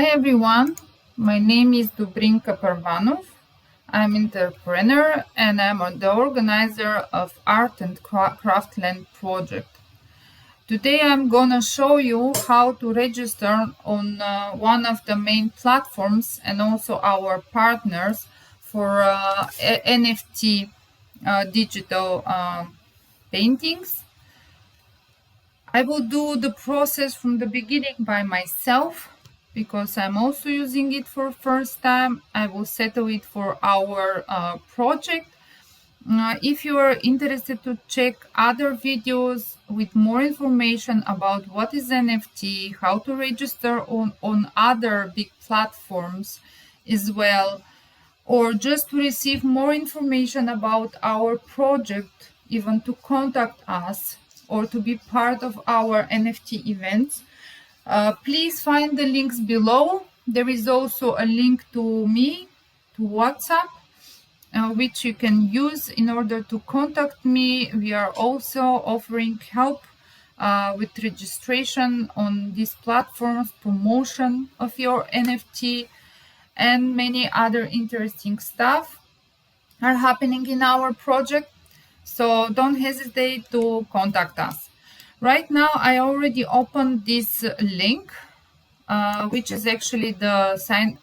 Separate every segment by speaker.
Speaker 1: Hi everyone, my name is Dubrinka Parvanov. I'm an entrepreneur and I'm the organizer of ArtCraftLand project. Today I'm gonna show you how to register on one of the main platforms and also our partners for NFT digital paintings. I will do the process from the beginning by myself because I'm also using it for first time. I will settle it for our project. If you are interested to check other videos with more information about what is NFT, how to register on other big platforms as well, or just to receive more information about our project, even to contact us or to be part of our NFT events, please find the links below. There is also a link to me, to WhatsApp, which you can use in order to contact me. We are also offering help with registration on these platforms, promotion of your NFT, and many other interesting stuff are happening in our project. So don't hesitate to contact us. Right now, I already opened this link, which is actually the sign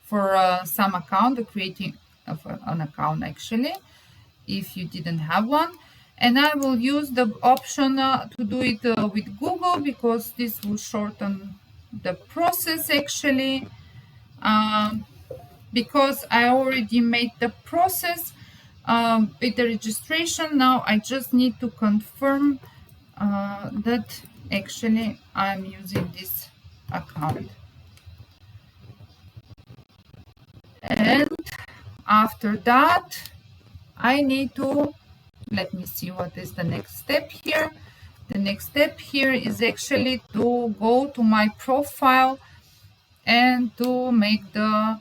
Speaker 1: for some account, the creating of an account actually, if you didn't have one. And I will use the option to do it with Google because this will shorten the process actually. Because I already made the process with the registration. Now I just need to confirm that actually I'm using this account. And after that, I need to, let me see what is the next step here. The next step here is actually to go to my profile and to make the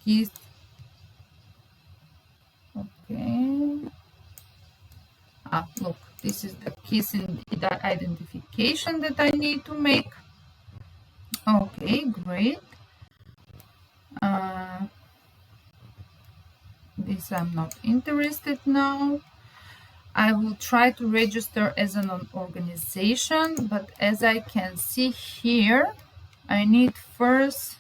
Speaker 1: keys. Okay. Look, this is the keys identification that I need to make. Okay, great. This I'm not interested now. I will try to register as an organization, but as I can see here, I need first,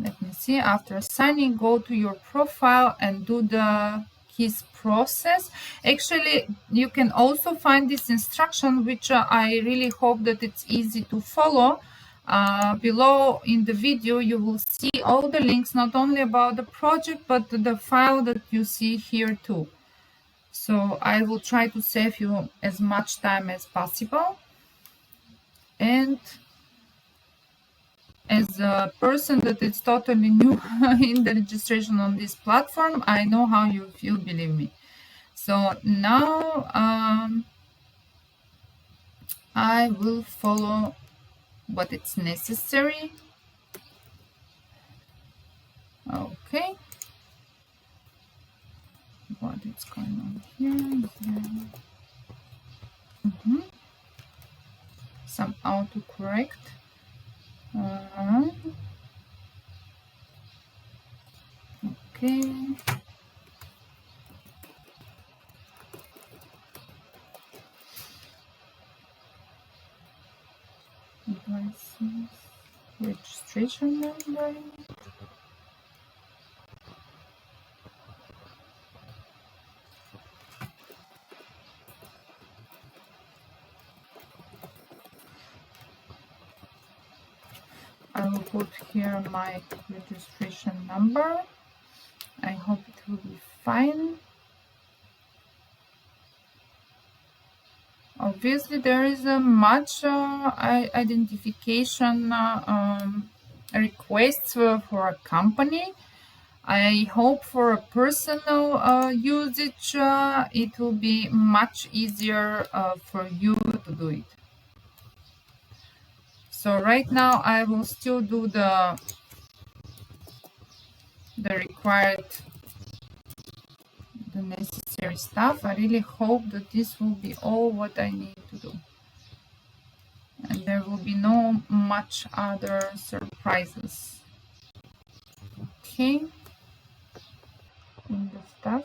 Speaker 1: let me see, after signing, go to your profile and do the keys process. Actually, you can also find this instruction, which I really hope that it's easy to follow. Below in the video, you will see all the links, not only about the project, but the file that you see here too. So I will try to save you as much time as possible. And as a person that is totally new in the registration on this platform, I know how you feel, believe me. So now I will follow what is necessary. Okay. What is going on here? Some autocorrect. Okay. Devices. Registration number. I will put here my registration number. I hope it will be fine. Obviously, there is a much identification requests for a company. I hope for a personal usage, it will be much easier for you to do it. So right now I will still do the required, the necessary stuff. I really hope that this will be all what I need to do. And there will be no much other surprises. Okay, in the stuff.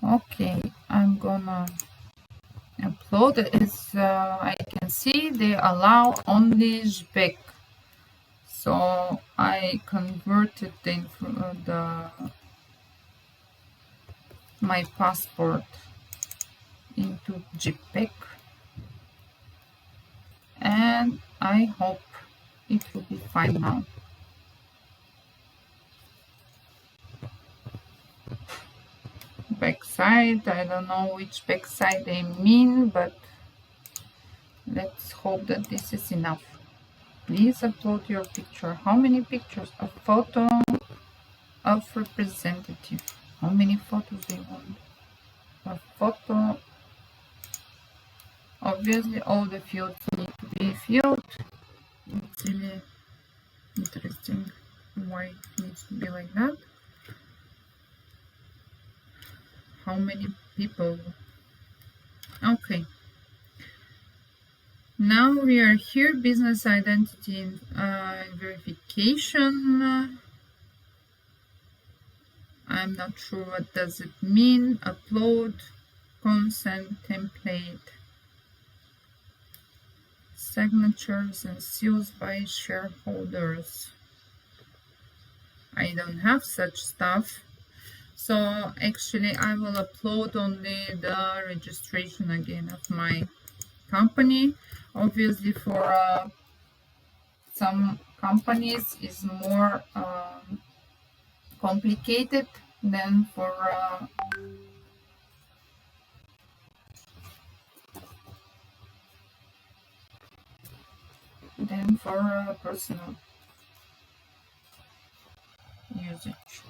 Speaker 1: Okay, I'm gonna upload. As I can see, they allow only JPEG, so I converted my passport into JPEG, and I hope it will be fine now. Backside, I don't know which backside they mean, but let's hope that this is enough. Please upload your picture. How many pictures? A photo of representative. How many photos they want? A photo. Obviously all the fields need to be filled. It's really interesting why it needs to be like that. How many people? Okay. Now we are here, business identity verification. I'm not sure what does it mean. Upload, consent, template, signatures and seals by shareholders. I don't have such stuff. So actually I will upload only the registration again of my company. Obviously for some companies is more complicated than for personal usage.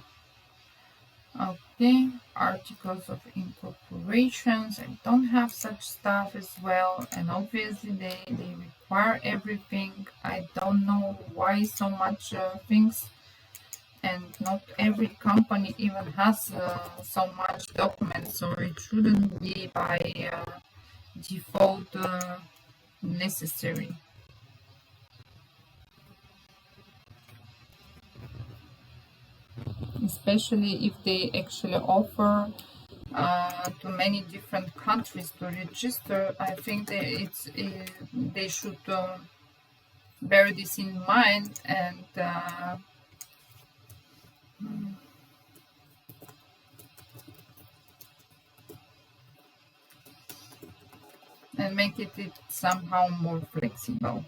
Speaker 1: Okay, articles of incorporations. I don't have such stuff as well, and obviously they require everything. I don't know why so much things, and not every company even has so much documents, so it shouldn't be by default necessary. Especially if they actually offer to many different countries to register. I think that they should bear this in mind and make it somehow more flexible.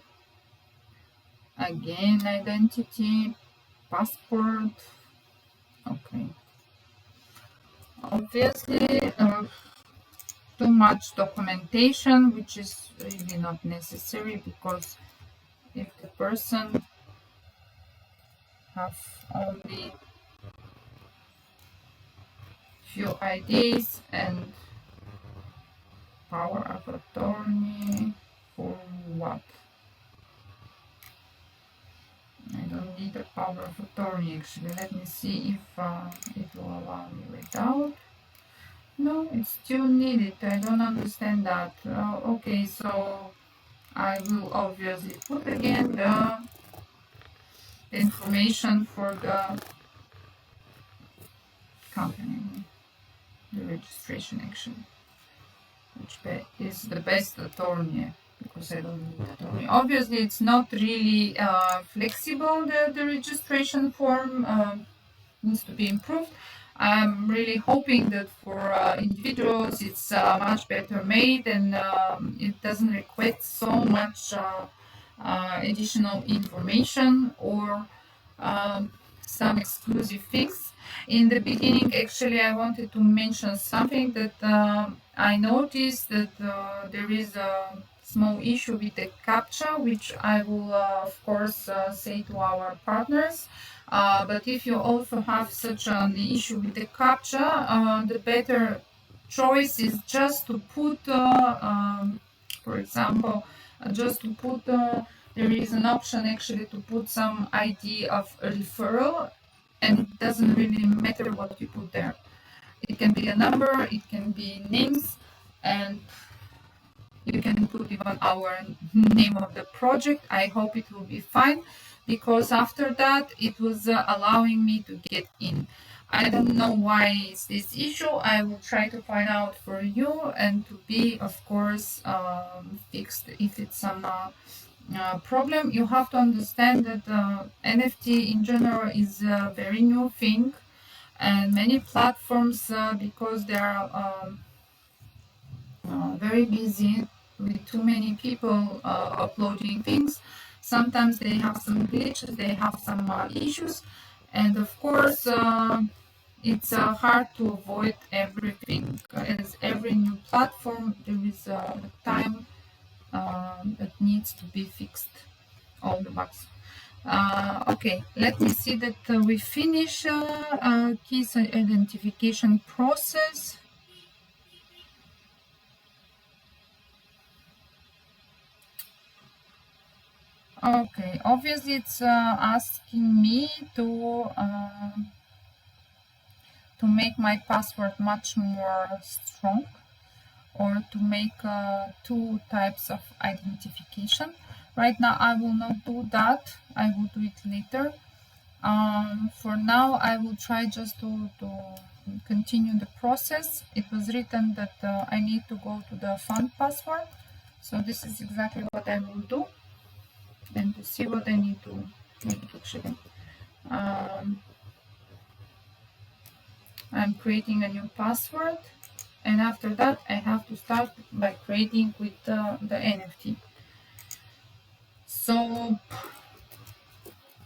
Speaker 1: Again, identity, passport. Okay. Obviously, too much documentation, which is really not necessary, because if the person have only few IDs and power of attorney, for what? I don't need a power of attorney actually. Let me see if it will allow me without. No, it's still needed. I don't understand that. Okay, so I will obviously put again the information for the company, the registration actually, which is the best attorney, because I don't need attorney. Obviously, it's not really flexible. The registration form needs to be improved. I'm really hoping that for individuals it's much better made, and it doesn't request so much additional information or some exclusive things. In the beginning, actually, I wanted to mention something that I noticed that there is a small issue with the CAPTCHA, which I will, of course, say to our partners. But if you also have such an issue with the CAPTCHA, the better choice is just to put, for example, just to put there is an option actually to put some ID of referral, and it doesn't really matter what you put there. It can be a number, it can be names, and you can put even our name of the project. I hope it will be fine, because after that it was allowing me to get in. I don't know why is this issue. I will try to find out for you and to be, of course, fixed if it's some problem. You have to understand that NFT in general is a very new thing, and many platforms, because they are very busy with too many people uploading things, sometimes they have some glitches, they have some issues, and of course it's hard to avoid everything. As every new platform, there is a time that needs to be fixed, all the bugs. Okay, let me see that we finish keys identification process. Okay, obviously it's asking me to make my password much more strong, or to make two types of identification. Right now I will not do that, I will do it later. For now I will try just to continue the process. It was written that I need to go to the fund password, so this is exactly what I will do. And to see what I need to make actually. I'm creating a new password, and after that I have to start by creating with the NFT. So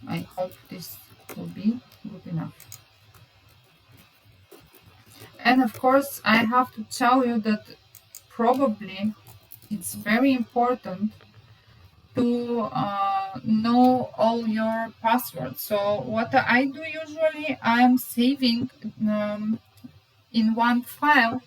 Speaker 1: I hope this will be good enough. And of course I have to tell you that probably it's very important to know all your passwords. So what I do usually, I'm saving in one file.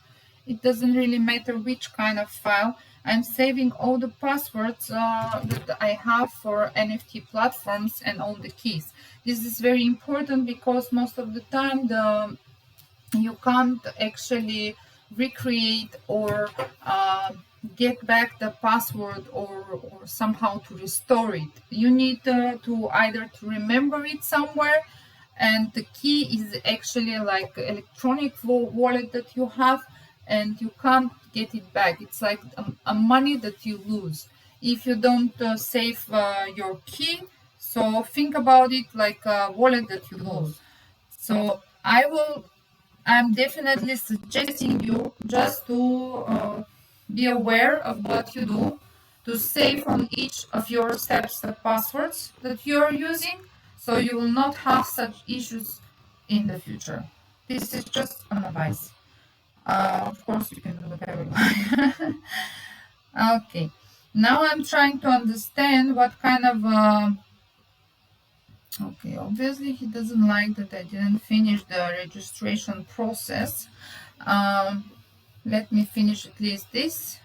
Speaker 1: It doesn't really matter which kind of file. I'm saving all the passwords that I have for NFT platforms and all the keys. This is very important because most of the time you can't actually recreate or get back the password or somehow to restore it. You need to either to remember it somewhere, and the key is actually like electronic wallet that you have, and you can't get it back. It's like a money that you lose if you don't save your key. So think about it like a wallet that you lose. So I'm definitely suggesting you just to be aware of what you do, to save on each of your steps the passwords that you are using, so you will not have such issues in the future. This is just an advice. Of course, you can do whatever you want. Okay, now I'm trying to understand what kind of okay, obviously he doesn't like that I didn't finish the registration process. Let me finish at least this.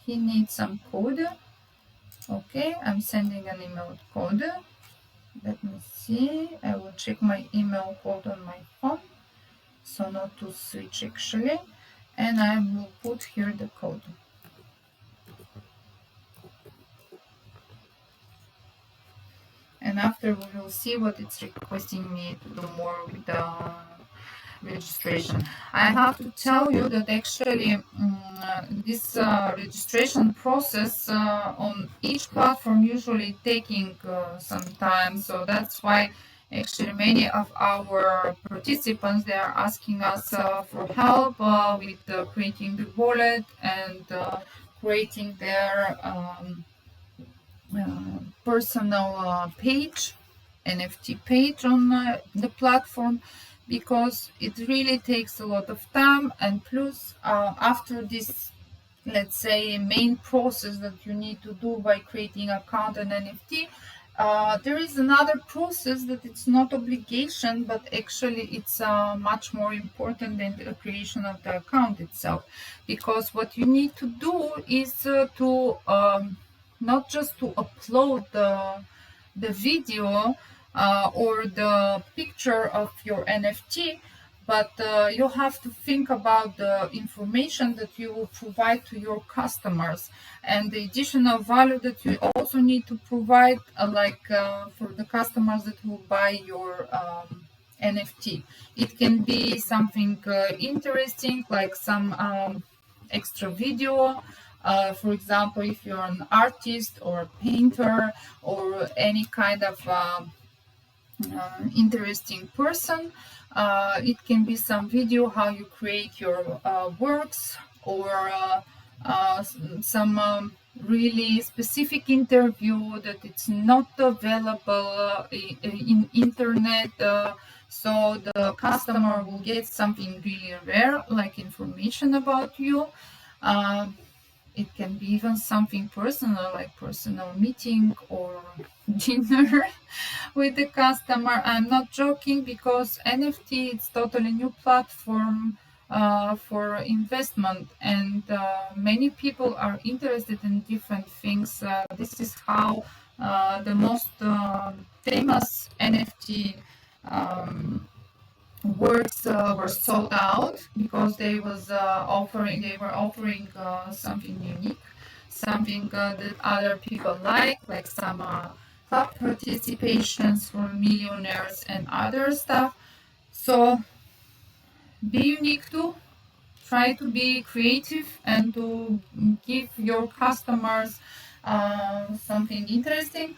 Speaker 1: He needs some code. Okay, I'm sending an email code. Let me see. I will check my email code on my phone, so not to switch actually. And I will put here the code. And after we will see what it's requesting me to do more with the registration. I have to tell you that actually this registration process on each platform usually taking some time, so that's why actually many of our participants, they are asking us for help with creating the wallet and creating their personal page, NFT page on the platform, because it really takes a lot of time. And plus after this, let's say, main process that you need to do by creating account and NFT, there is another process that it's not obligation, but actually it's much more important than the creation of the account itself, because what you need to do is to not just to upload the video or the picture of your NFT, but you have to think about the information that you will provide to your customers and the additional value that you also need to provide, for the customers that will buy your NFT. It can be something interesting, like some extra video. For example, if you're an artist or a painter or any kind of interesting person, it can be some video how you create your works, or some really specific interview that it's not available in internet, so the customer will get something really rare, like information about you. It can be even something personal, like personal meeting or dinner with the customer. I'm not joking, because NFT it's totally new platform for investment, and many people are interested in different things. This is how the most famous NFT works were sold out, because they were offering something unique, something that other people like some club participations for millionaires and other stuff. So be unique too. Try to be creative and to give your customers something interesting.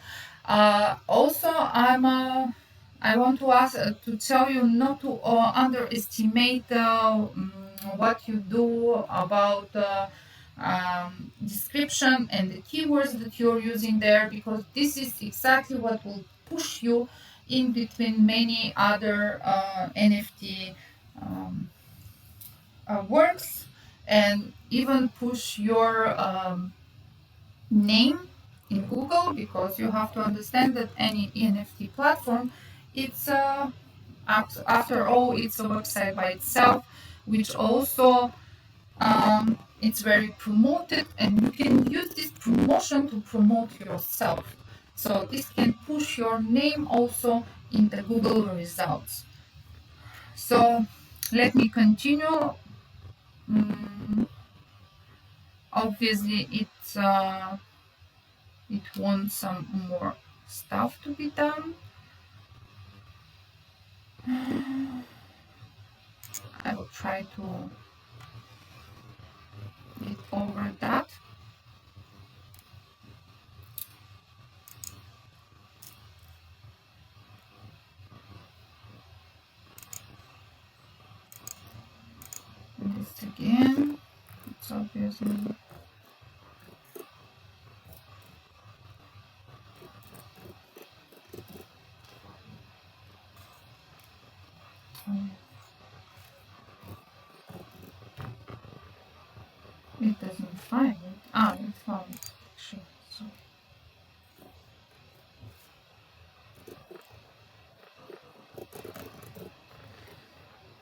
Speaker 1: Also, I want to tell you not to underestimate what you do about description and the keywords that you're using there, because this is exactly what will push you in between many other NFT works, and even push your name in Google, because you have to understand that any NFT platform, it's after all, it's a website by itself, which also it's very promoted, and you can use this promotion to promote yourself. So this can push your name also in the Google results. So let me continue. Obviously, it wants some more stuff to be done. I will try to get over that. This again, it's obviously it doesn't find it. It found it. Actually, sorry.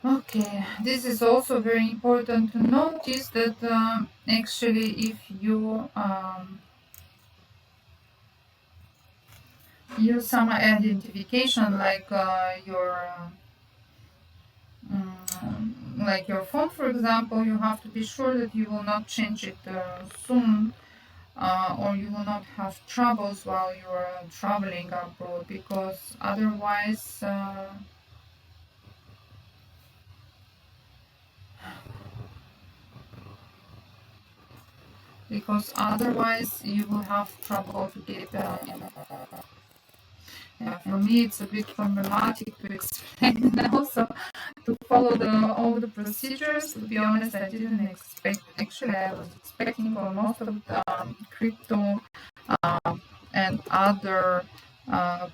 Speaker 1: Okay, this is also very important to notice that actually, if you use some identification, like your phone, for example, you have to be sure that you will not change it soon, or you will not have troubles while you are traveling abroad, because otherwise you will have trouble to get for me it's a bit problematic to explain and also to follow all the procedures. To be honest, I didn't expect, actually I was expecting for most of the crypto and other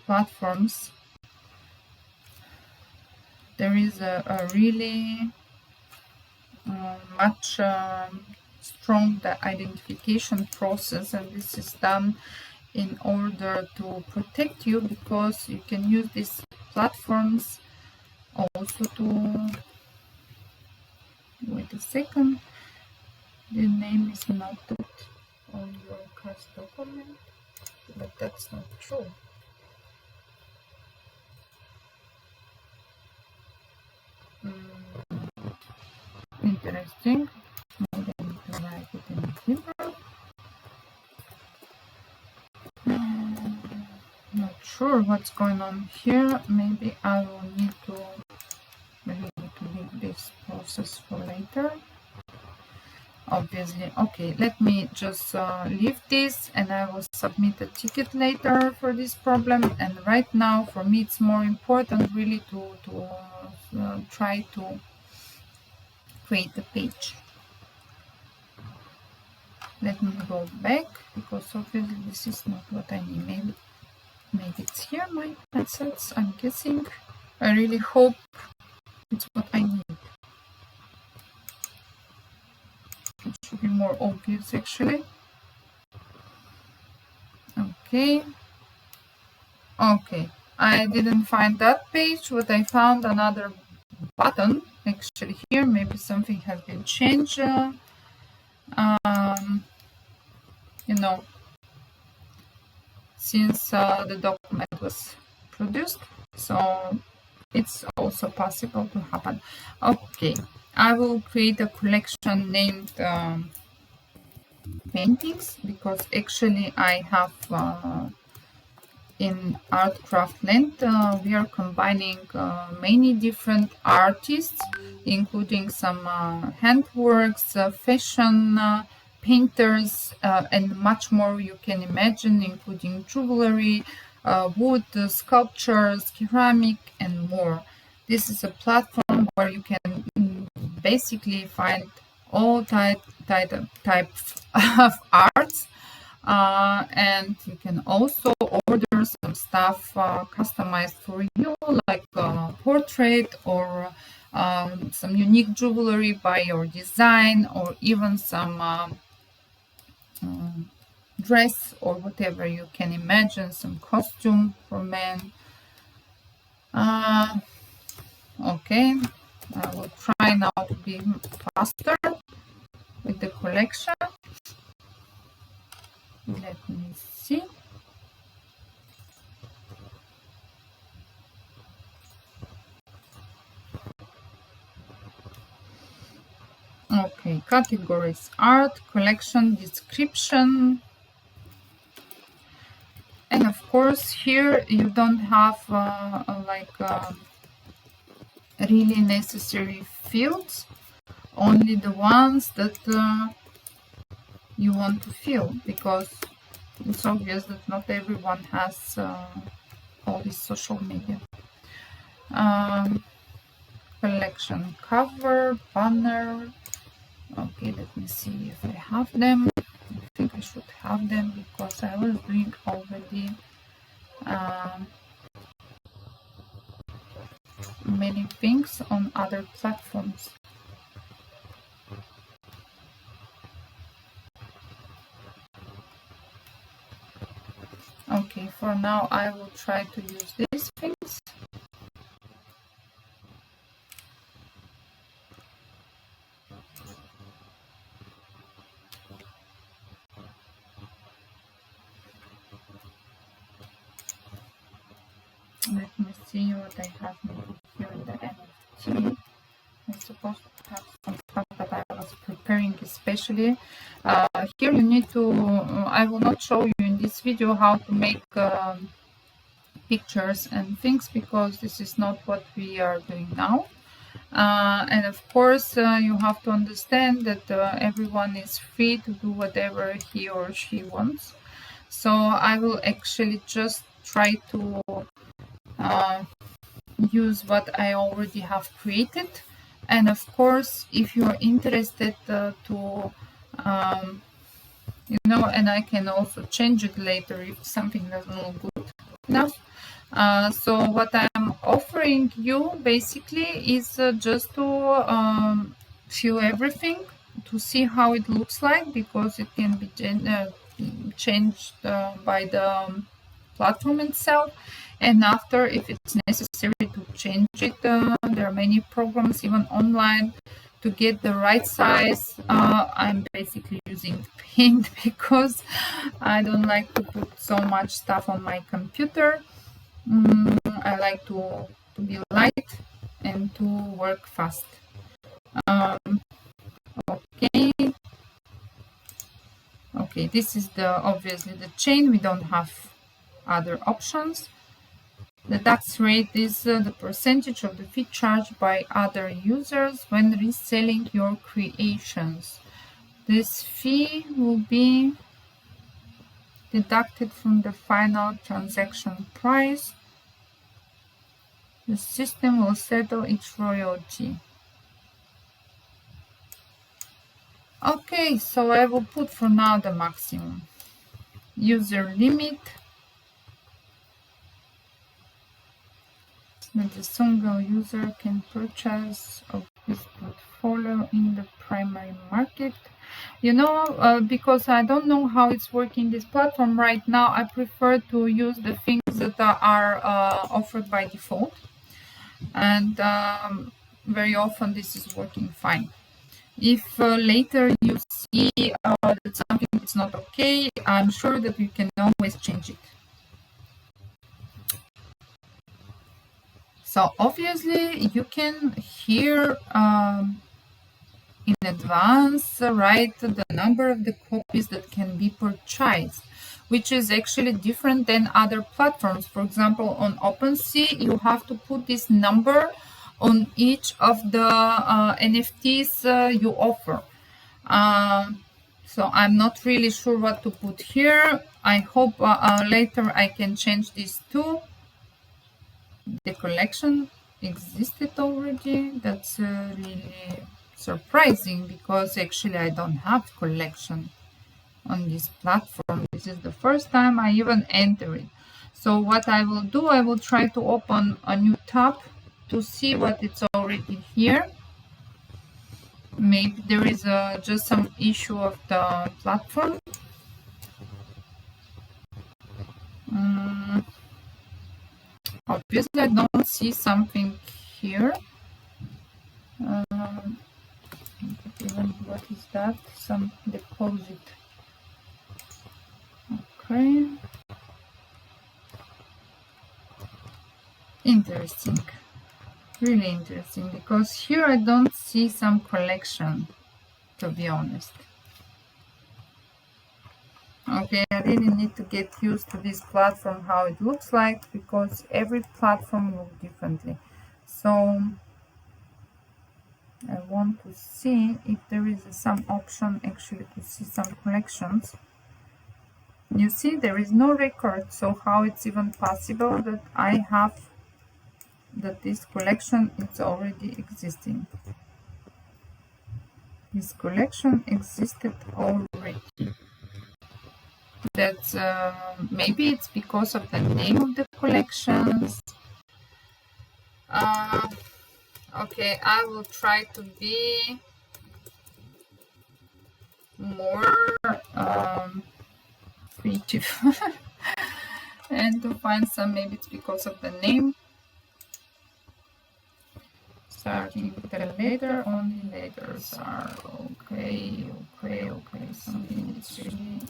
Speaker 1: platforms there is a really much strong identification process, and this is done in order to protect you, because you can use these platforms also to, wait a second, the name is not that on your cast document, but that's not true. Interesting. Maybe I need to write it in Hebrew. Not sure what's going on here. Maybe I will need to leave this process for later. Obviously. Okay, let me just leave this and I will submit a ticket later for this problem. And right now for me it's more important really to try to create a page. Let me go back because obviously this is not what I need. Maybe it's here, my assets, I'm guessing. I really hope it's what I need. It should be more obvious actually. Okay. Okay, I didn't find that page, but I found another button actually here. Maybe something has been changed. You know, since the document was produced, so it's also possible to happen. Okay, I will create a collection named paintings because actually I have in ArtCraftLand we are combining many different artists, including some handworks, fashion, painters, and much more you can imagine, including jewelry, wood, sculptures, ceramic, and more. This is a platform where you can basically find all types of arts, and you can also order some stuff customized for you, like a portrait or some unique jewelry by your design, or even some dress or whatever you can imagine, some costume for men. Okay, I will try now to be faster with the collection. Let me see. Okay, categories: art, collection, description. And of course here you don't have really necessary fields, only the ones that you want to fill, because it's obvious that not everyone has all this social media. Collection: cover, banner. Okay, let me see if I have them. I think I should have them because I was doing already many things on other platforms. Okay, for now I will try to use these things. Let me see what I have here in the NFT. I'm supposed to have some stuff that I was preparing especially. Here you need to, I will not show you in this video how to make pictures and things, because this is not what we are doing now. And of course you have to understand that everyone is free to do whatever he or she wants. So I will actually just try to use what I already have created. And of course, if you're interested and I can also change it later if something doesn't look good enough. So what I'm offering you basically is just to fill everything, to see how it looks like, because it can be changed by the platform itself. And after, if it's necessary to change it, there are many programs even online to get the right size, I'm basically using Paint because I don't like to put so much stuff on my computer. I like to be light and to work fast. Okay, this is obviously the chain. We don't have other options. The tax rate is the percentage of the fee charged by other users when reselling your creations. This fee will be deducted from the final transaction price. The system will settle each royalty. Okay, so I will put for now the maximum. User limit. That a single user can purchase of this portfolio in the primary market. You know, because I don't know how it's working this platform right now, I prefer to use the things that are offered by default. And very often this is working fine. If later you see that something is not okay, I'm sure that you can always change it. So obviously you can here in advance write the number of the copies that can be purchased, which is actually different than other platforms. For example, on OpenSea, you have to put this number on each of the NFTs you offer. So I'm not really sure what to put here. I hope later I can change this too. The collection existed already. That's really surprising because actually I don't have collection on this platform. This is the first time I even enter it. So what I will do, I will try to open a new tab to see what it's already here. Maybe there is just some issue of the platform. Obviously I don't see something here. Even what is that? Some deposit. Okay. Interesting. Really interesting, because here I don't see some collection, to be honest. Okay, I really need to get used to this platform, how it looks like, because every platform looks differently. So I want to see if there is some option actually to see some collections. You see, there is no record, so how it's even possible that I have that this collection is already existing? This collection existed already. That's maybe it's because of the name of the collections. Okay, I will try to be more creative and to find some, maybe it's because of the name. Starting with the letter, only letters are okay. Something is really,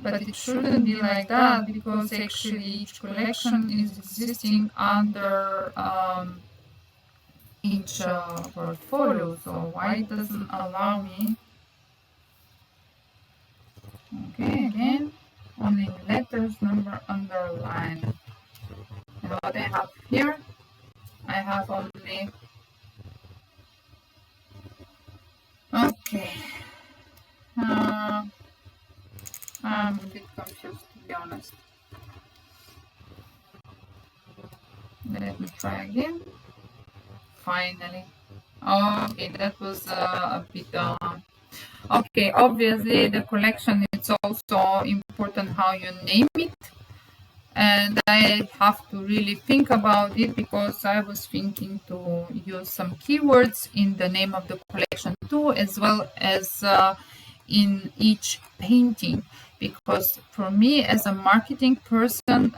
Speaker 1: but it shouldn't be like that, because actually each collection is existing under each portfolio. So why it doesn't allow me? Okay, again, only letters, number, underline. And what I have here, I have only. Okay. I'm a bit confused, to be honest. Let me try again. Finally. Okay, that was a bit. Okay, obviously the collection, it's also important how you name it. And I have to really think about it, because I was thinking to use some keywords in the name of the collection too, as well as in each painting. because for me as a marketing person,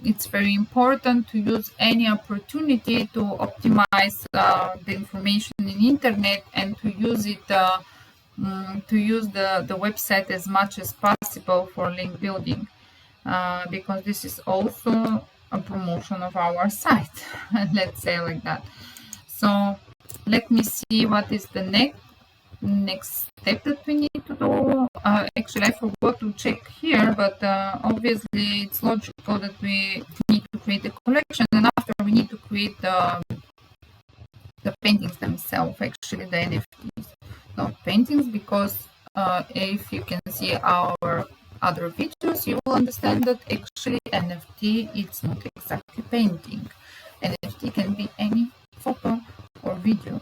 Speaker 1: it's very important to use any opportunity to optimize the information in internet and to use it to use the website as much as possible for link building, because this is also a promotion of our site. Let's say like that. So let me see what is the next step that we need to do. Actually, I forgot to check here, but obviously it's logical that we need to create a collection, and after we need to create the paintings themselves, actually the NFTs, not paintings, because if you can see our other videos, you will understand that actually NFT it's not exactly painting. NFT can be any photo or video.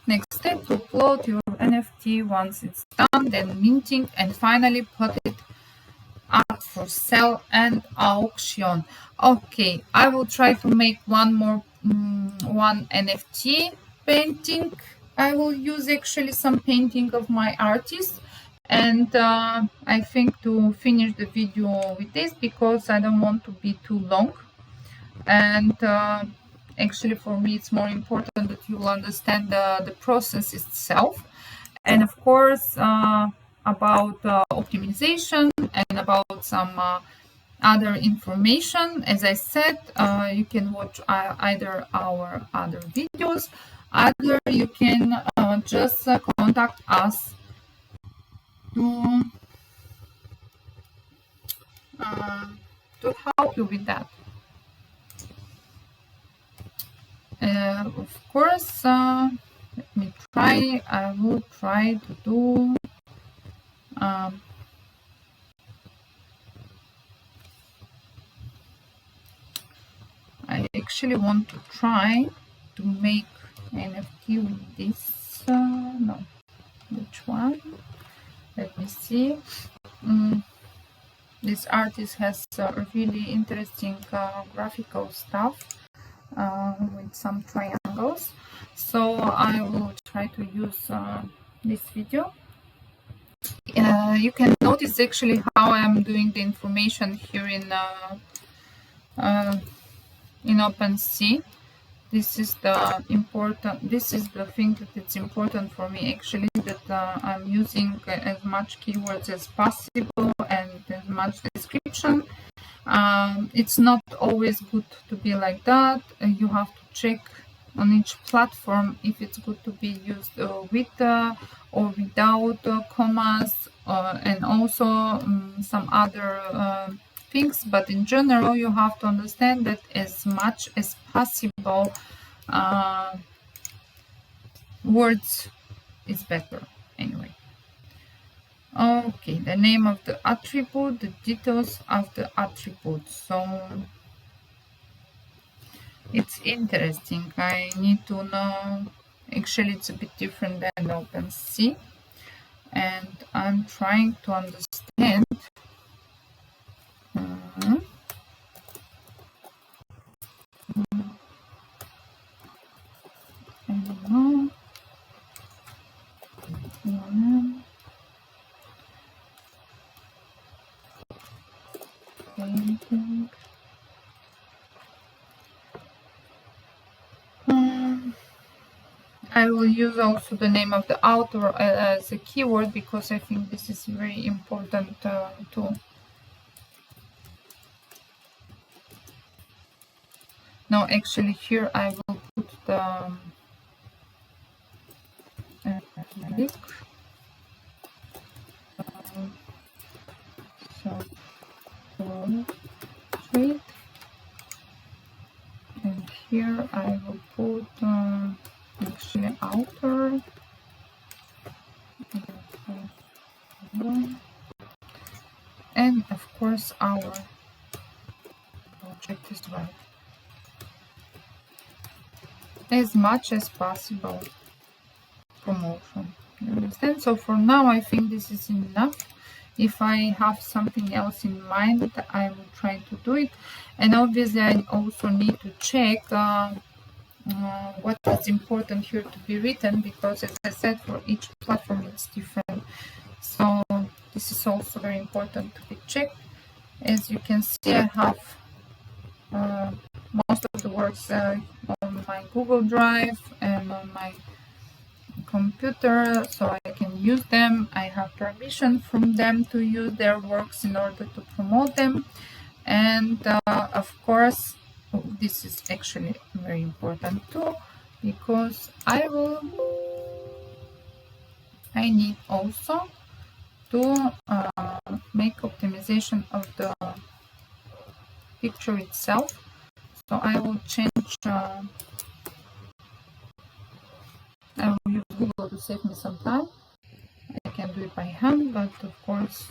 Speaker 1: Next step, to upload your NFT. Once it's done, then minting, and finally put it up for sale and auction. Okay, I will try to make one NFT painting. I will use actually some painting of my artist, and I think to finish the video with this, because I don't want to be too long, and actually for me it's more important that you will understand the process itself, and of course about optimization and about some other information. As I said, you can watch either our other videos, either you can just contact us to help you with that. Of course, let me try. I will try to do I actually want to try to make NFT with this. No, which one? Let me see. This artist has really interesting graphical stuff with some triangles. So I will try to use this video. You can notice actually how I'm doing the information here in OpenSea. This is the thing that it's important for me actually, that I'm using as much keywords as possible and as much description. It's not always good to be like that. You have to check on each platform if it's good to be used with or without commas, and also some other things. But in general, you have to understand that as much as possible, words is better anyway. Okay, the name of the attribute, the details of the attribute. So it's interesting. I need to know. Actually, it's a bit different than OpenSea, and I'm trying to understand. I don't know. Painting. I will use also the name of the author as a keyword, because I think this is very important too. No, actually here I will put the link. So trade, and here I will put actually author, and of course our project is right, as much as possible promotion. You understand? So for now I think this is enough. If I have something else in mind, I will try to do it. And obviously I also need to check what is important here to be written, because as I said, for each platform it's different. So this is also very important to be checked. As you can see, I have most of the works on my Google Drive and on my computer, so I can use them. I have permission from them to use their works in order to promote them. And of course, this is actually very important too, because I need also to make optimization of the picture itself. So I will change, I will use Google to save me some time. I can do it by hand, but of course,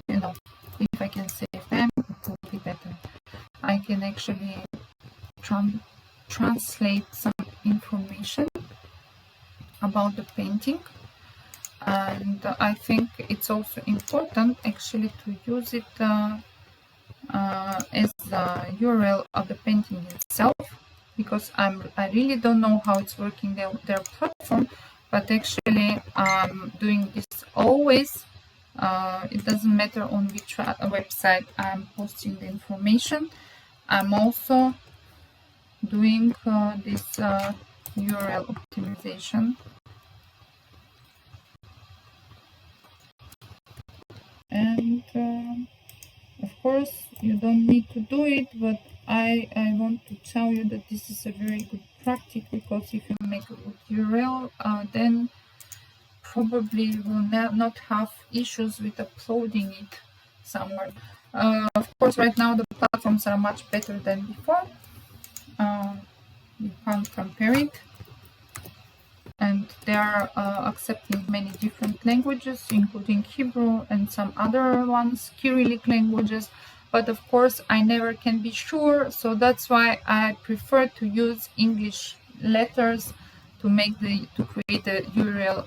Speaker 1: you know, if I can save time, it will be better. I can actually translate some information about the painting, and I think it's also important actually to use it as the URL of the painting itself, because I really don't know how it's working their platform, but actually I'm doing this always. It doesn't matter on which website I'm posting the information. I'm also doing this URL optimization. And of course, you don't need to do it, but I want to tell you that this is a very good practice, because if you make a good URL, then probably you will not have issues with uploading it somewhere. Of course, right now the platforms are much better than before. You can't compare it. And they are accepting many different languages, including Hebrew and some other ones, Cyrillic languages. But of course, I never can be sure, so that's why I prefer to use English letters to create the URL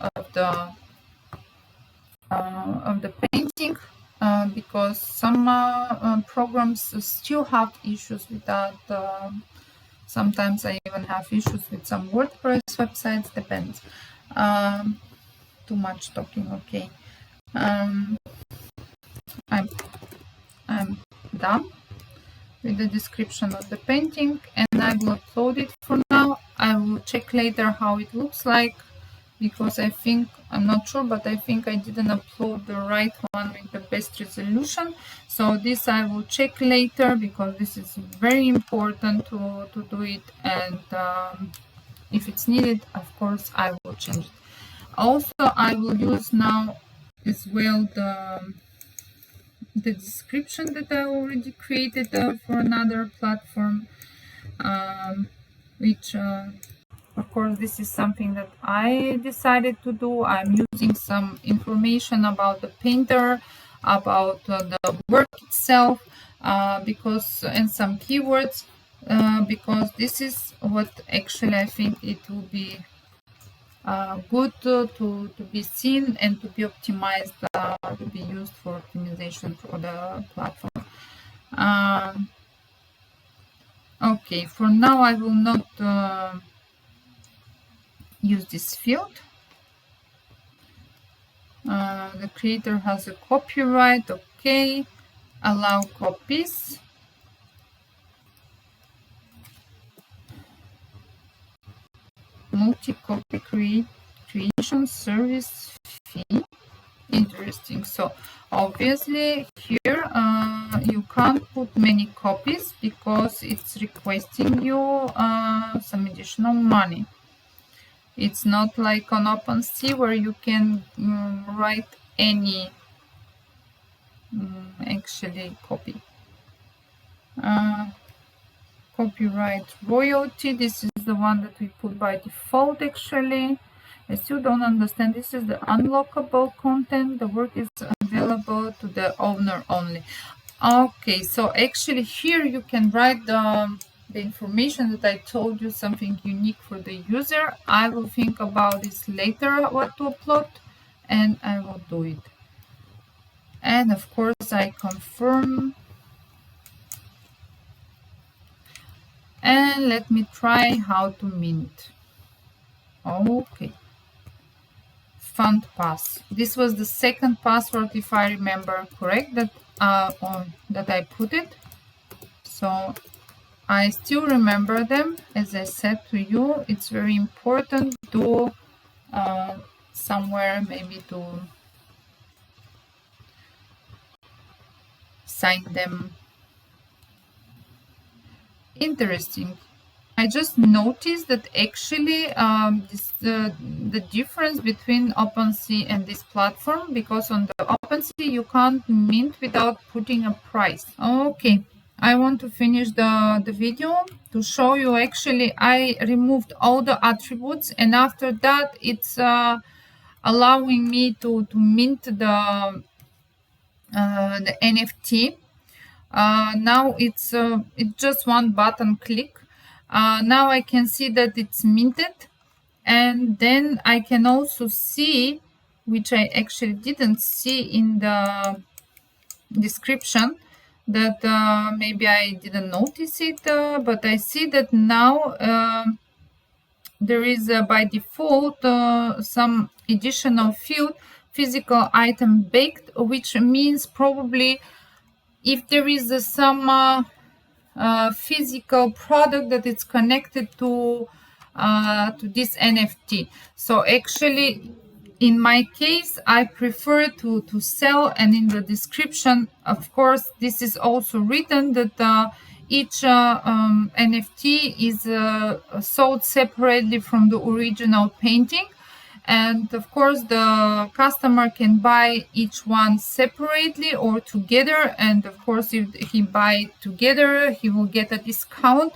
Speaker 1: of the painting, because some programs still have issues with that. Sometimes I even have issues with some WordPress websites, depends. Too much talking, okay. I'm done with the description of the painting, and I will upload it for now. I will check later how it looks like, because I think, I'm not sure, but I think I didn't upload the right one with the best resolution. So this I will check later, because this is very important to do it, and if it's needed, of course, I will change it. Also, I will use now as well the description that I already created for another platform, which of course, this is something that I decided to do. I'm using some information about the painter, about the work itself, and some keywords, because this is what actually I think it will be good to be seen and to be optimized, to be used for optimization for the platform. Okay, for now I will not use this field. The creator has a copyright, okay. Allow copies. Multi-copy creation service fee. Interesting. So obviously here you can't put many copies, because it's requesting you some additional money. It's not like on OpenSea where you can write any actually copy. Copyright royalty, this is the one that we put by default actually. I still don't understand. This is the unlockable content. The work is available to the owner only. Okay, so actually here you can write the information that I told you, something unique for the user. I will think about this later, what to upload, and I will do it. And of course I confirm. And let me try how to mint. Okay. Fund pass. This was the second password, if I remember correct, that I put it. So I still remember them. As I said to you, it's very important to somewhere maybe to sign them. Interesting. I just noticed that actually the difference between OpenSea and this platform, because on the OpenSea you can't mint without putting a price. Okay, I want to finish the video to show you. Actually, I removed all the attributes, and after that it's allowing me to mint the NFT. Now it's just one button click. Now I can see that it's minted, and then I can also see, which I actually didn't see in the description, that maybe I didn't notice it, but I see that now there is by default some additional field, physical item baked, which means probably if there is some physical product that is connected to this NFT. So actually, in my case, I prefer to sell, and in the description, of course, this is also written that each NFT is sold separately from the original painting. And of course, the customer can buy each one separately or together. And of course, if he buy together, he will get a discount.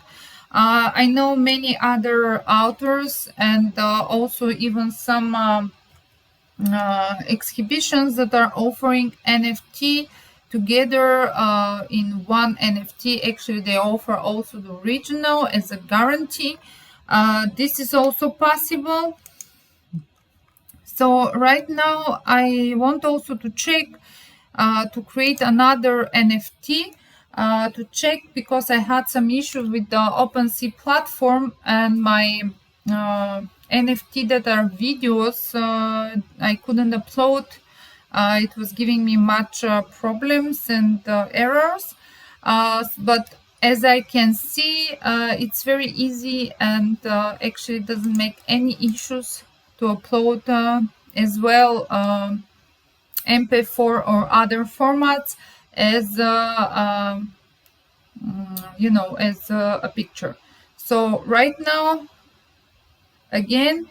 Speaker 1: I know many other authors and also even some exhibitions that are offering NFT together in one NFT. Actually, they offer also the original as a guarantee. This is also possible. So right now I want also to check to create another NFT to check, because I had some issues with the OpenSea platform, and my NFT that are videos I couldn't upload. It was giving me much problems and errors, but as I can see, it's very easy, and actually doesn't make any issues to upload as well MP4 or other formats as as a picture. So right now, again,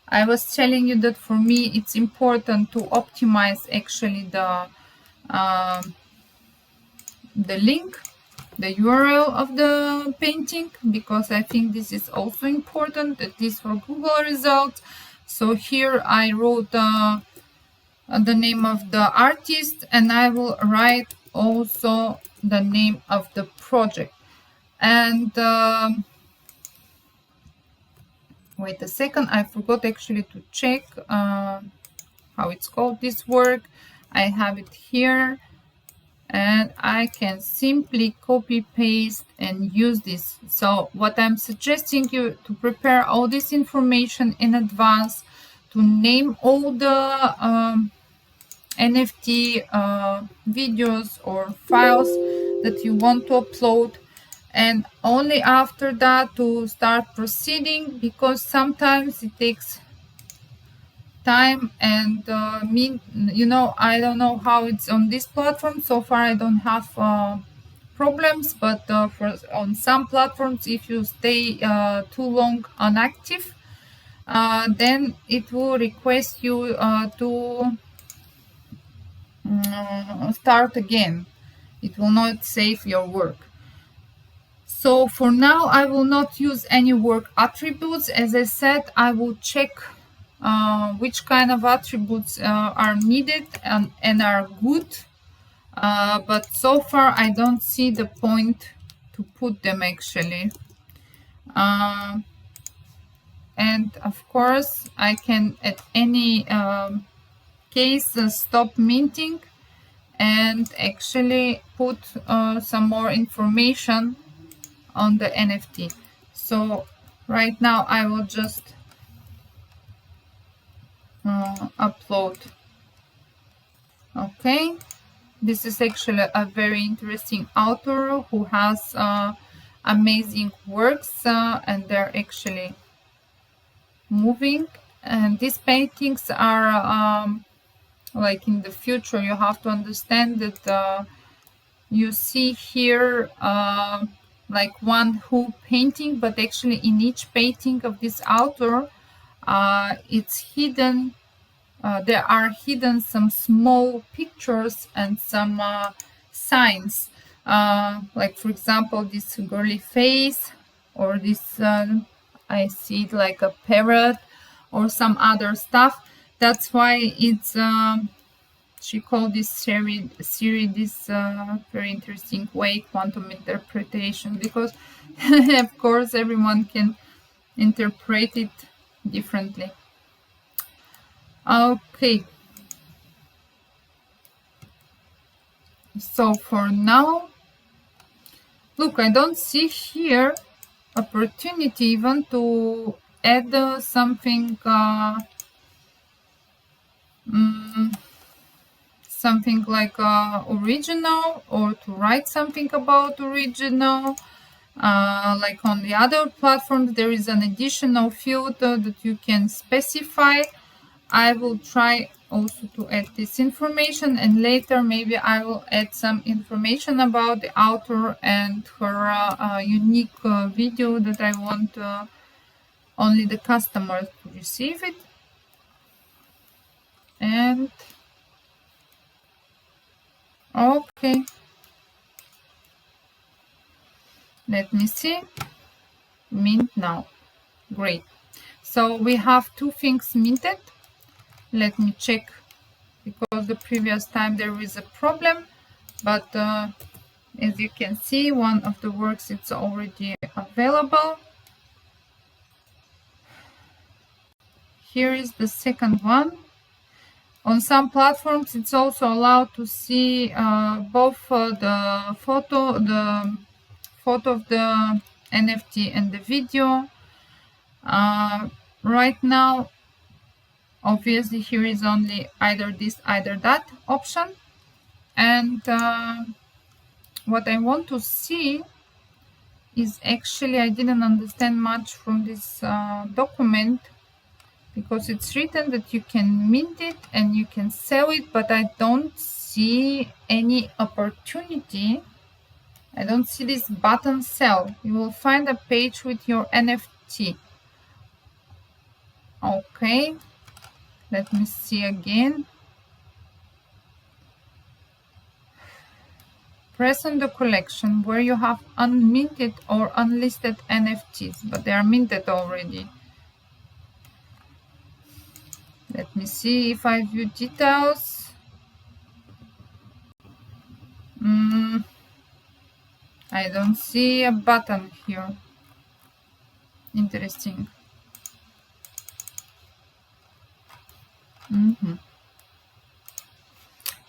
Speaker 1: I was telling you that for me it's important to optimize actually the link, the URL of the painting, because I think this is also important, at least for Google results. So here I wrote the name of the artist, and I will write also the name of the project. And wait a second, I forgot actually to check how it's called, this work. I have it here, and I can simply copy paste and use this. So what I'm suggesting you to prepare all this information in advance, to name all the NFT videos or files that you want to upload, and only after that to start proceeding, because sometimes it takes time. And I don't know how it's on this platform. So far I don't have problems, but on some platforms, if you stay too long inactive, then it will request you to start again. It will not save your work. So for now I will not use any work attributes. As I said, I will check which kind of attributes are needed and are good, but so far I don't see the point to put them actually. And of course I can at any case stop minting and actually put some more information on the NFT. So right now I will just upload. Okay, this is actually a very interesting author who has amazing works, and they're actually moving. And these paintings are like in the future. You have to understand that you see here like one whole painting, but actually in each painting of this author it's hidden. There are hidden some small pictures and some signs, like for example this girly face, or this I see it like a parrot or some other stuff. That's why it's she called this series this very interesting way, quantum interpretation, because of course everyone can interpret it differently. Okay, so for now, look, I don't see here opportunity even to add something something like original, or to write something about original. Like on the other platforms, there is an additional field that you can specify. I will try also to add this information, and later maybe I will add some information about the author and her unique video that I want only the customers to receive it. And okay, let me see. Mint now. Great. So we have two things minted. Let me check, because the previous time there is a problem, but as you can see, one of the works it's already available. Here is the second one. On some platforms it's also allowed to see both the photo of the NFT and the video. Right now, obviously, here is only either this, either that option. And what I want to see is actually, I didn't understand much from this document, because it's written that you can mint it and you can sell it, but I don't see any opportunity. I don't see this button sell. You will find a page with your NFT. Okay, let me see again. Press on the collection where you have unminted or unlisted NFTs, but they are minted already. Let me see if I view details. I don't see a button here. Interesting.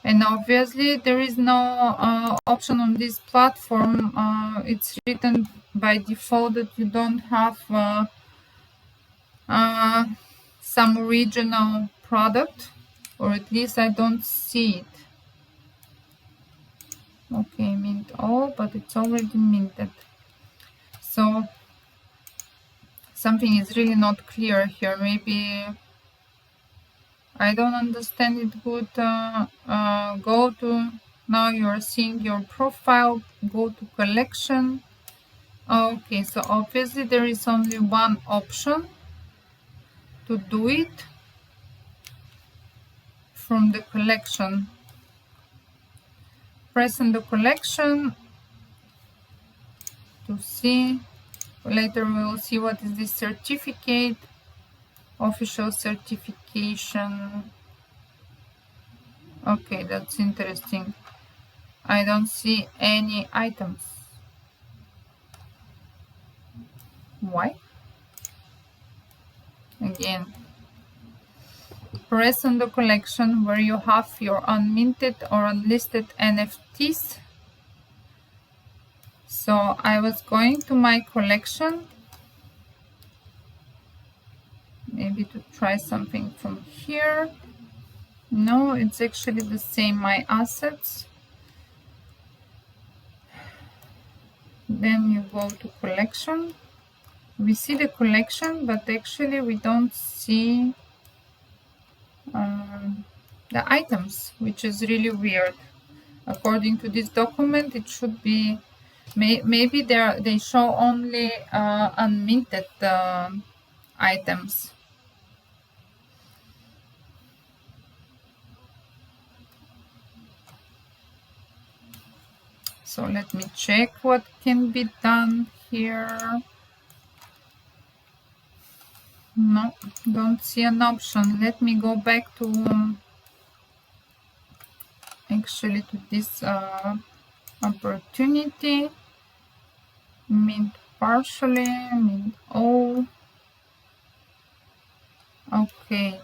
Speaker 1: And obviously there is no option on this platform. It's written by default that you don't have some original product, or at least I don't see it. Okay, mint all, but it's already minted. So something is really not clear here. Maybe I don't understand it good. Go to, now you are seeing your profile, go to collection. Okay, so obviously there is only one option to do it from the collection. Press on the collection to see. Later we will see what is this certificate, official certification. Okay, that's interesting. I don't see any items. Why? Again, press on the collection where you have your unminted or unlisted NFTs. So I was going to my collection, maybe to try something from here. No, it's actually the same, my assets. Then you go to collection. We see the collection, but actually we don't see the items, which is really weird. According to this document, it should be, maybe they show only unminted items. So let me check what can be done here. No, don't see an option. Let me go back to actually to this opportunity. Mint partially, mint all. Okay,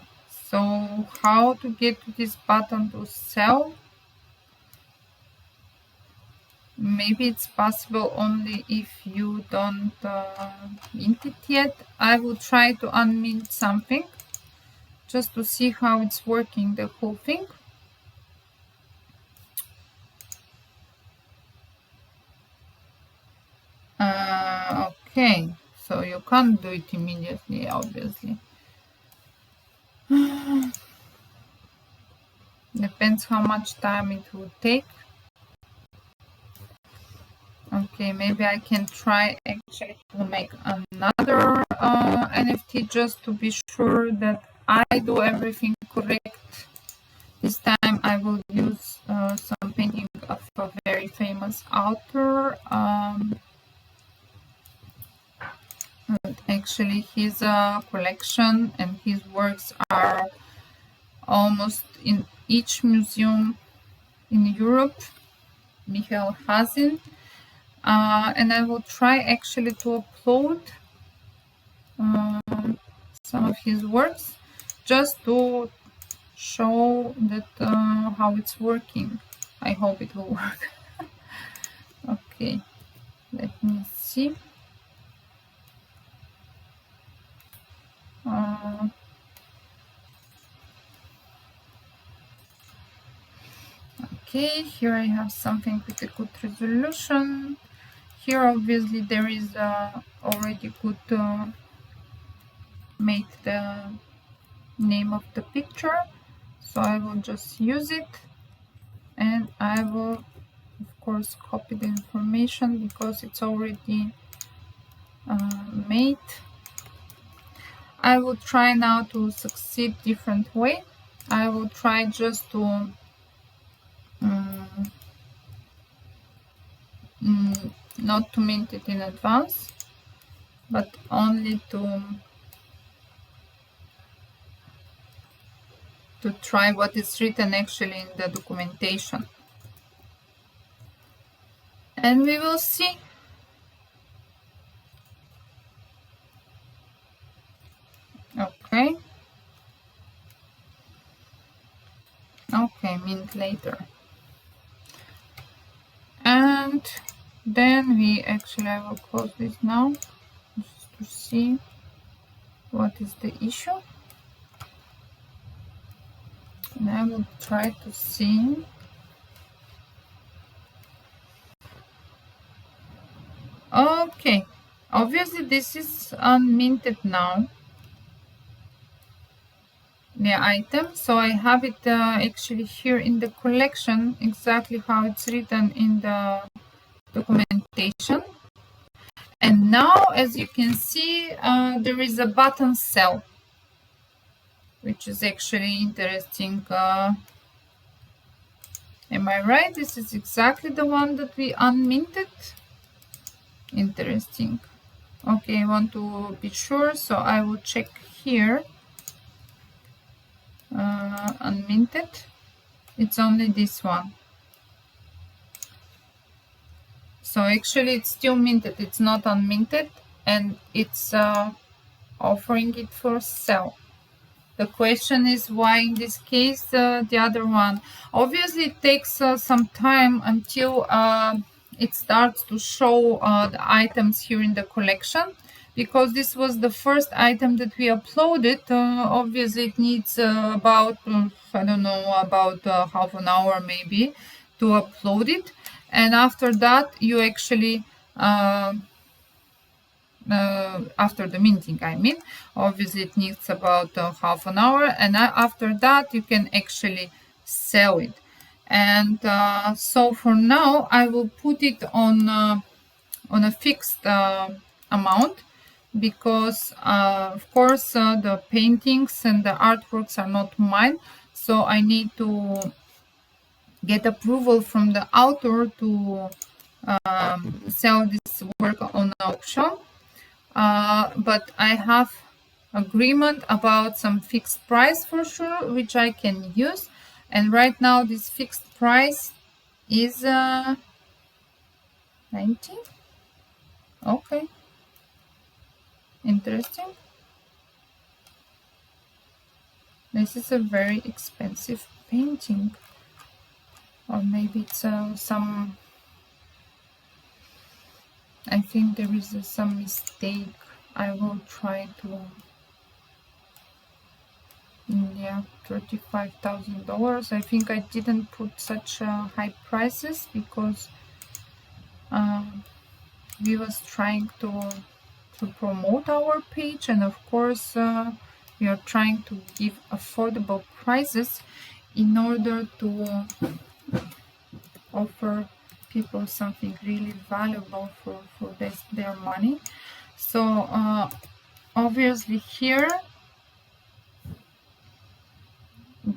Speaker 1: so how to get to this button to sell? Maybe it's possible only if you don't mint it yet. I will try to unmint something just to see how it's working, the whole thing. Okay, so you can't do it immediately, obviously. Depends how much time it will take. Okay, maybe I can try actually to make another NFT just to be sure that I do everything correct. This time I will use some painting of a very famous author. Actually, his collection and his works are almost in each museum in Europe. Michael Hazin. And I will try actually to upload some of his works just to show that how it's working. I hope it will work. Okay, let me see. Okay, here I have something with a good resolution. Here obviously there is already good made the name of the picture, so I will just use it, and I will of course copy the information because it's already made. I will try now to succeed different way. I will try just to not to mint it in advance, but only to try what is written actually in the documentation. And we will see. Okay. Okay, mint later. And then we actually, I will close this now just to see what is the issue. And I will try to see. Okay, obviously this is unminted now, the item, so I have it actually here in the collection exactly how it's written in the documentation. And now, as you can see, there is a button sell, which is actually interesting. Am I right? This is exactly the one that we unminted. Interesting. Okay, I want to be sure, so I will check here. Unminted. It's only this one. So actually it's still minted, it's not unminted, and it's offering it for sale. The question is why in this case the other one. Obviously it takes some time until it starts to show the items here in the collection. Because this was the first item that we uploaded, obviously it needs about, I don't know, about half an hour maybe to upload it. And after that, you actually, after the minting, I mean, obviously it needs about half an hour. And after that, you can actually sell it. And so for now, I will put it on a fixed amount, because of course the paintings and the artworks are not mine, so I need to get approval from the author to sell this work on auction. But I have agreement about some fixed price for sure, which I can use. And right now this fixed price is 90. Okay. Interesting. This is a very expensive painting, or maybe it's some, I think there is some mistake. I will try to, yeah, $35,000. I think I didn't put such high prices because we was trying to promote our page, and of course we are trying to give affordable prices in order to offer people something really valuable for their money. So obviously here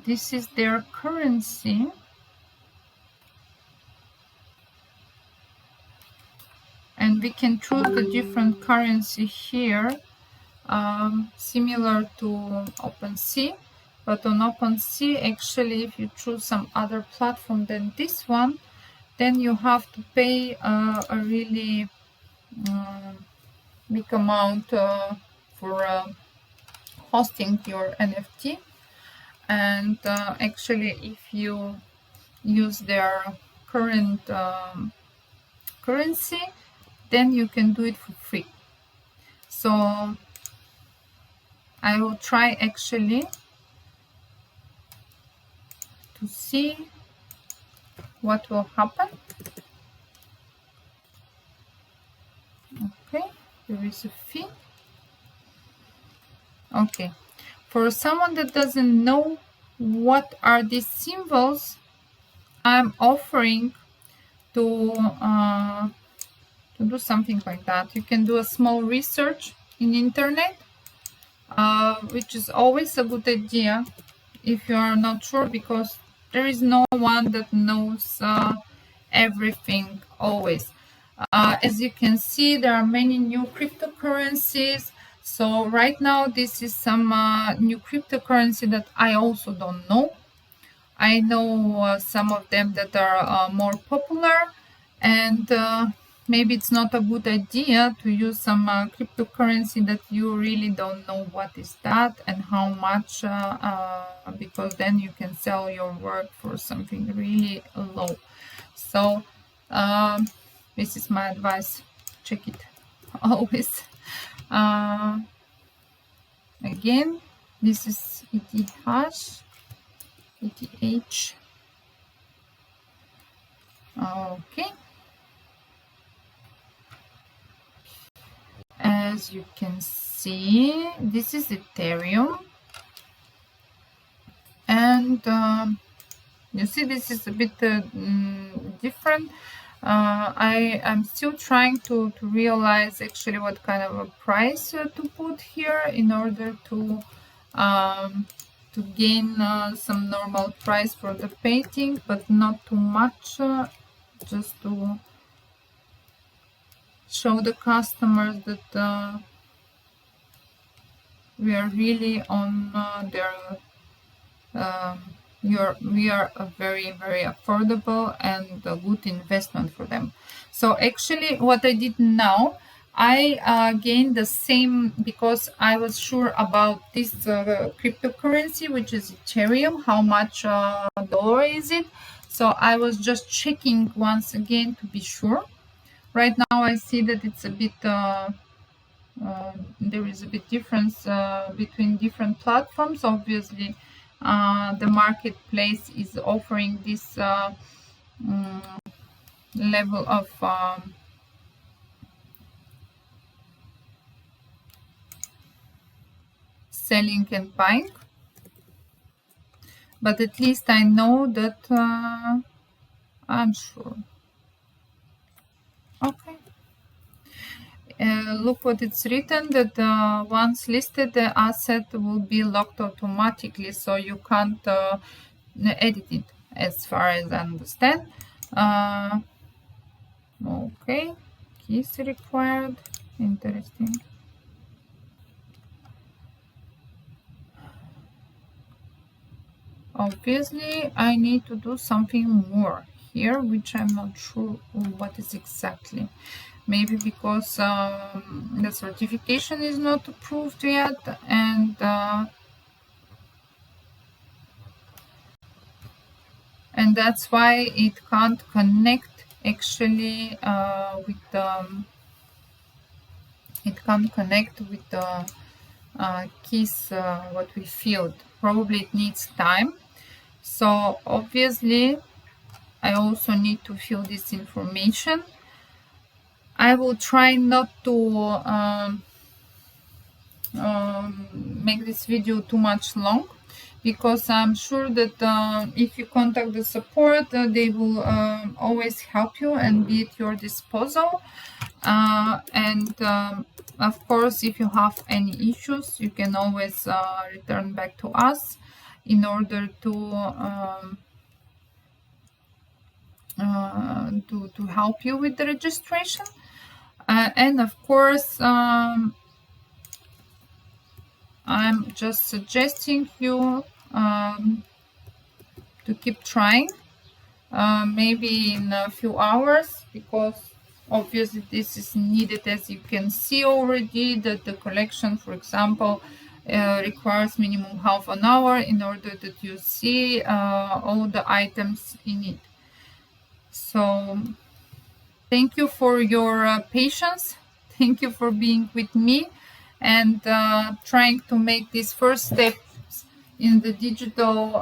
Speaker 1: this is their currency, and we can choose the different currency here, similar to OpenSea. But on OpenSea, actually, if you choose some other platform than this one, then you have to pay a really big amount for hosting your NFT. And actually, if you use their current currency, then you can do it for free. So I will try actually to see what will happen. Okay, there is a fee. Okay, for someone that doesn't know what are these symbols, I'm offering to do something like that. You can do a small research in internet, which is always a good idea if you are not sure, because there is no one that knows everything always. As you can see, there are many new cryptocurrencies. So right now this is some new cryptocurrency that I also don't know. I know some of them that are more popular, and maybe it's not a good idea to use some cryptocurrency that you really don't know what is that and how much, because then you can sell your work for something really low. So this is my advice. Check it always. Again, this is ETH. Okay. As you can see, this is Ethereum, and you see this is a bit different. I'm still trying to realize actually what kind of a price to put here in order to gain some normal price for the painting, but not too much, just to show the customers that we are really on their we are a very affordable and a good investment for them. So actually what I did now, I gained the same, because I was sure about this cryptocurrency, which is Ethereum, how much dollar is it. So I was just checking once again to be sure. Right now I see that it's a bit there is a bit difference between different platforms. Obviously the marketplace is offering this level of selling and buying, but at least I know that I'm sure. Okay. Look what it's written, that once listed the asset will be locked automatically, so you can't edit it, as far as I understand. Okay, keys required. Interesting. Obviously I need to do something more here, which I'm not sure what is exactly. Maybe because the certification is not approved yet, and that's why it can't connect actually with it can't connect with the keys what we filled. Probably it needs time. So obviously I also need to fill this information. I will try not to make this video too much long, because I'm sure that if you contact the support, they will always help you and be at your disposal. And of course, if you have any issues, you can always return back to us in order to help you with the registration. And of course, I'm just suggesting you to keep trying, maybe in a few hours, because obviously this is needed. As you can see already, that the collection, for example, requires minimum half an hour in order that you see all the items in it. So thank you for your patience. Thank you for being with me and trying to make these first steps in the digital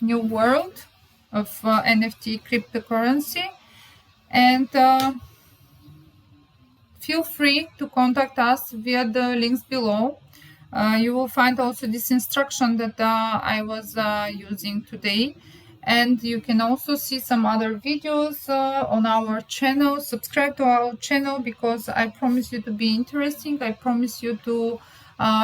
Speaker 1: new world of NFT cryptocurrency. And feel free to contact us via the links below. You will find also this instruction that I was using today. And you can also see some other videos on our channel. Subscribe to our channel, because I promise you to be interesting. I promise you to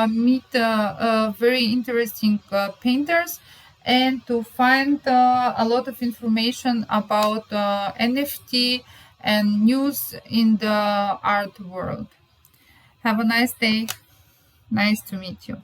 Speaker 1: meet very interesting painters, and to find a lot of information about NFT and news in the art world. Have a nice day. Nice to meet you.